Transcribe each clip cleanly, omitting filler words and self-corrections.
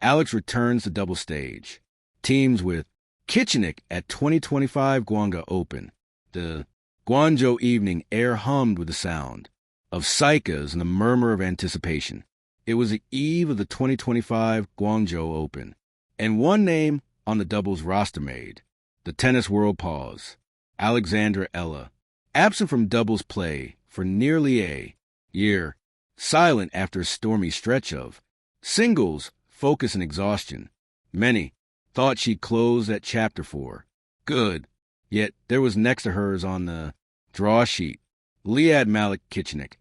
Alex returns to double stage. Teams with Kichenok at 2025 Guangzhou Open. The Guangzhou evening air hummed with the sound of cichas and the murmur of anticipation. It was the eve of the 2025 Guangzhou Open, and one name on the doubles roster made. The tennis world pause. Alexandra Ella, absent from doubles play for nearly a year, silent after a stormy stretch of singles, focus, and exhaustion. Many thought she'd close that chapter for good, yet there was next to hers on the draw sheet Eala Kichenok,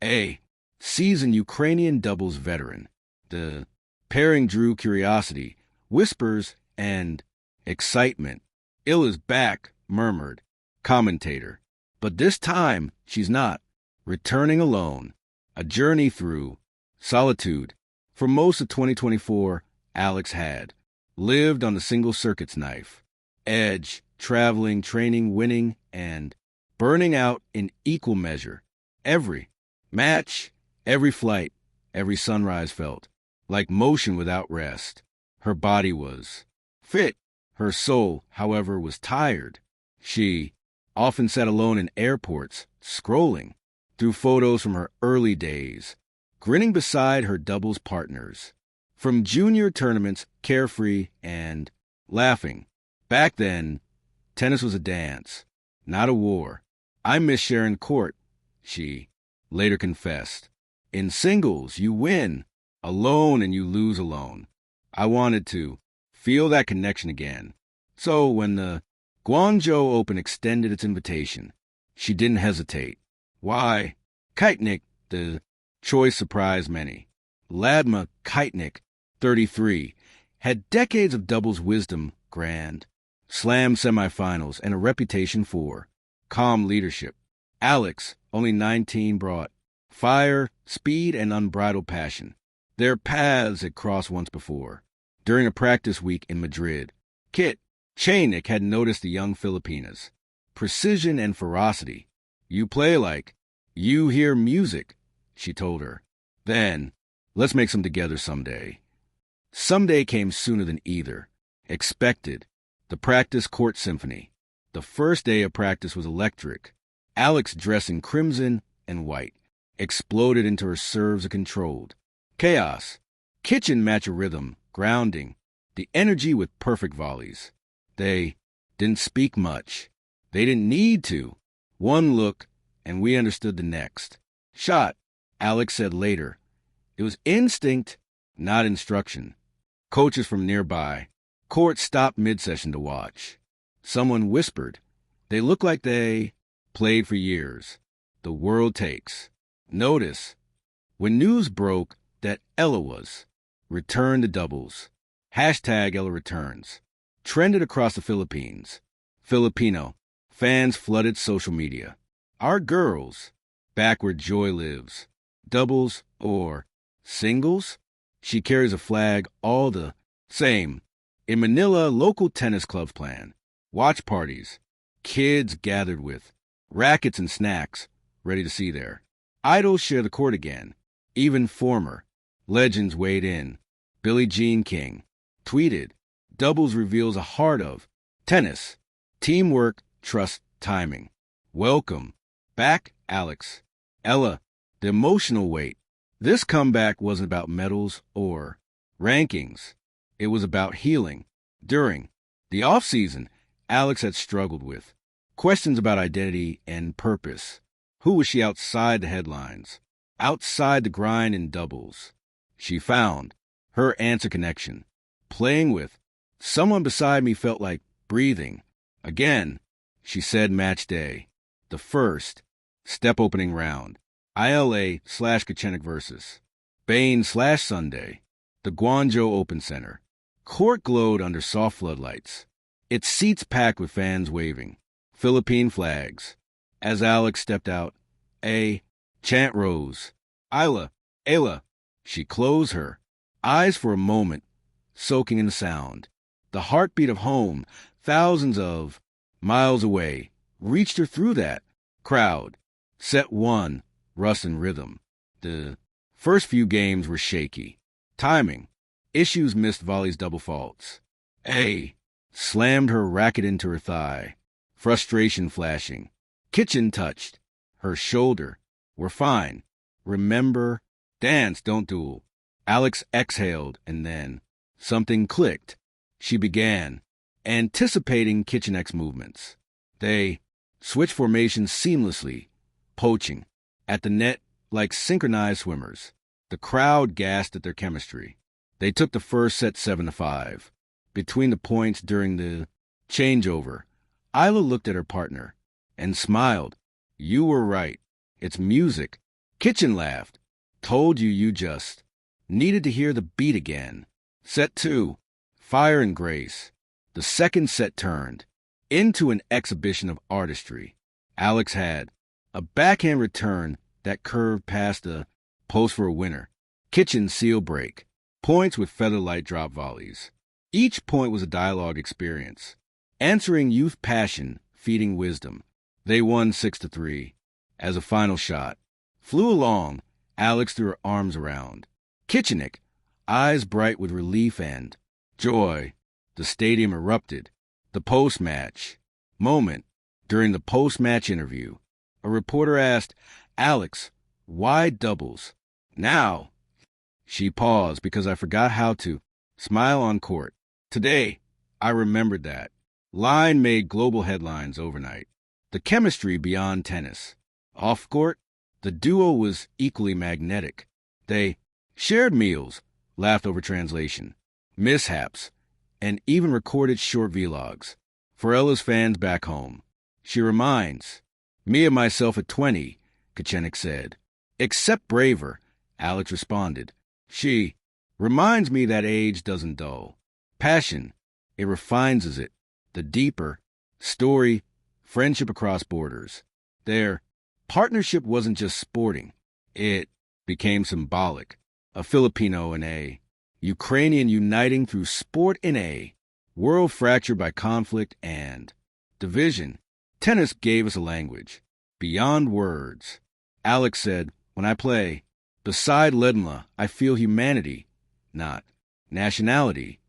a seasoned Ukrainian doubles veteran. The pairing drew curiosity, whispers, and excitement. Ila's back, murmured commentator. But this time, she's not. Returning alone. A journey through solitude. For most of 2024, Alex had lived on the single circuit's knife. Edge, traveling, training, winning, and burning out in equal measure. Every match, every flight, every sunrise felt like motion without rest. Her body was fit. Her soul, however, was tired. She often sat alone in airports, scrolling through photos from her early days, grinning beside her doubles partners. From junior tournaments, carefree and laughing. Back then, tennis was a dance, not a war. I miss sharing court, she later confessed. In singles, you win alone and you lose alone. I wanted to feel that connection again. So when the Guangzhou Open extended its invitation, she didn't hesitate. Why? Kichenok, the choice surprised many. Eala Kichenok, 33, had decades of doubles wisdom, grand slam semifinals, and a reputation for calm leadership. Alex, only 19, brought fire, speed, and unbridled passion. Their paths had crossed once before. During a practice week in Madrid, Kichenok had noticed the young Filipinas. Precision and ferocity. You play like you hear music, she told her. Then, let's make some together someday. Someday came sooner than either. Expected. The practice court symphony. The first day of practice was electric. Alex, dressed in crimson and white, exploded into her serves and controlled. Chaos. Kitchen match a rhythm, grounding the energy with perfect volleys. They didn't speak much. They didn't need to. One look, and we understood the next. Shot, Alex said later. It was instinct, not instruction. Coaches from nearby. Court stopped mid-session to watch. Someone whispered. They look like they played for years. The world takes notice. When news broke that Ella was returned to doubles, hashtag Ella returns, trended across the Philippines. Filipino fans flooded social media. Our girls, back where joy lives. Doubles or singles? She carries a flag all the same. In Manila, local tennis clubs plan watch parties. Kids gathered with rackets and snacks, ready to see their idols share the court again. Even former legends weighed in. Billie Jean King tweeted, doubles reveals a heart of tennis. Teamwork, trust, timing. Welcome back, Alex. Ella, the emotional weight. This comeback wasn't about medals or rankings. It was about healing. During the off-season, Alex had struggled with questions about identity and purpose. Who was she outside the headlines? Outside the grind in doubles? She found her answer: connection. Playing with someone beside me felt like breathing. Again, she said match day. The first step opening round. Eala/Kichenok versus Bain/Sunday. The Guangzhou Open Center. Court glowed under soft floodlights. Its seats packed with fans waving Philippine flags. As Alex stepped out, a chant rose. Eala. She closed her eyes for a moment, soaking in the sound. The heartbeat of home, thousands of miles away, reached her through that crowd. Set one, rust and rhythm. The first few games were shaky. Timing. Issues missed volleys double faults. A slammed her racket into her thigh, frustration flashing. Kitchen touched her shoulder. We're fine. Remember, dance, don't duel. Alex exhaled, and then something clicked. She began anticipating Kichenok's movements. They switched formations seamlessly, poaching at the net like synchronized swimmers. The crowd gasped at their chemistry. They took the first set 7-5. Between the points during the changeover, Eala looked at her partner and smiled. You were right. It's music. Kitchen laughed. Told you just needed to hear the beat again. Set 2. Fire and grace. The second set turned into an exhibition of artistry. Alex had a backhand return that curved past the post for a winner. Kitchen seal break. Points with featherlight drop volleys. Each point was a dialogue experience, answering youth passion, feeding wisdom. They won 6-3. As a final shot flew along, Alex threw her arms around Kichenok, eyes bright with relief and joy. The stadium erupted. The post-match moment. During the post-match interview, a reporter asked, Alex, why doubles? Now, she paused because I forgot how to smile on court. Today, I remembered that. Line made global headlines overnight. The chemistry beyond tennis. Off court, the duo was equally magnetic. They shared meals, laughed over translation, mishaps, and even recorded short vlogs. For Ella's fans back home, she reminds me of myself at 20, Kichenok said. Except braver, Alex responded. She reminds me that age doesn't dull. Passion, it refines it. The deeper story, friendship across borders. Their partnership wasn't just sporting. It became symbolic. A Filipino and a Ukrainian uniting through sport in a world fractured by conflict and division. Tennis gave us a language beyond words. Alex said, when I play, beside Ledinla, I feel humanity, not nationality.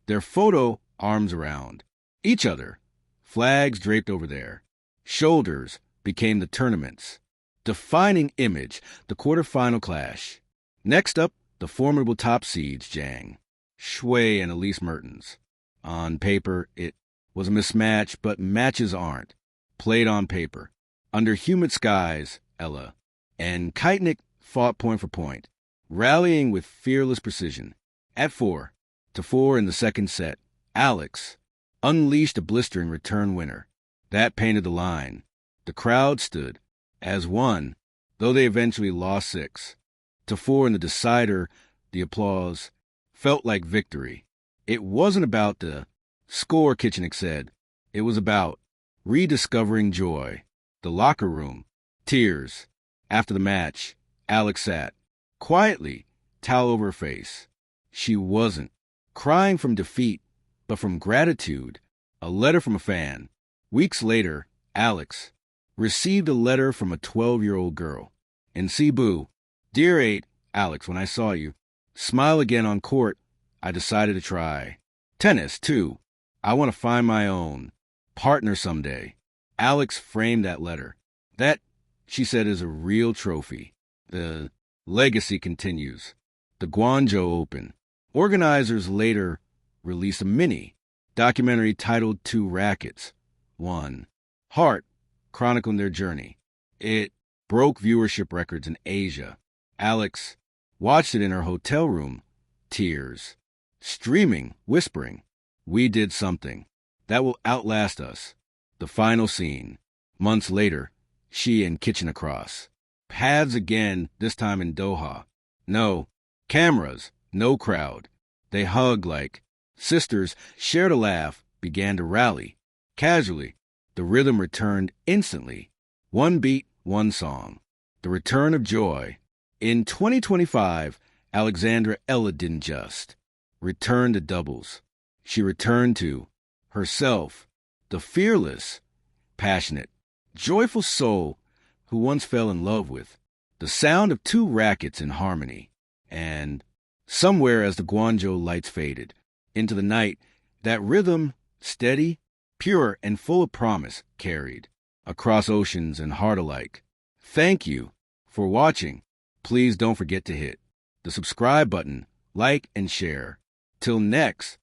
Their photo, arms around each other, flags draped over their shoulders, became the tournament's defining image, the quarterfinal clash. Next up, the formidable top seeds, Zhang Shui and Elise Mertens. On paper, it was a mismatch, but matches aren't. Played on paper. Under humid skies, Ella and Kichenok fought point for point, rallying with fearless precision. At 4-4 in the second set, Alex unleashed a blistering return winner. That painted the line. The crowd stood as one, though they eventually lost 6-4 in the decider. The applause felt like victory. It wasn't about the score, Kichenok said. It was about rediscovering joy. The locker room, tears. After the match, Alex sat quietly, towel over her face. She wasn't crying from defeat, but from gratitude. A letter from a fan. Weeks later, Alex received a letter from a 12-year-old girl. In Cebu, Dear 8, Alex, when I saw you smile again on court, I decided to try tennis, too. I want to find my own partner someday. Alex framed that letter. That, she said, is a real trophy. The legacy continues. The Guangzhou Open. Organizers later released a mini documentary titled 2 Rackets, 1 Heart, chronicling their journey. It broke viewership records in Asia. Alex watched it in her hotel room, tears, streaming, whispering, we did something that will outlast us. The final scene. Months later, she and Kichenok cross paths again, this time in Doha. No cameras, no crowd. They hugged like sisters, shared a laugh, began to rally. Casually, the rhythm returned instantly. One beat, one song. The return of joy. In 2025, Alexandra Ella didn't just return to doubles. She returned to herself, the fearless, passionate, joyful soul who once fell in love with the sound of 2 rackets in harmony. And Somewhere as the Guangzhou lights faded, into the night, that rhythm, steady, pure, and full of promise, carried across oceans and heart alike. Thank you for watching. Please don't forget to hit the subscribe button, like, and share. Till next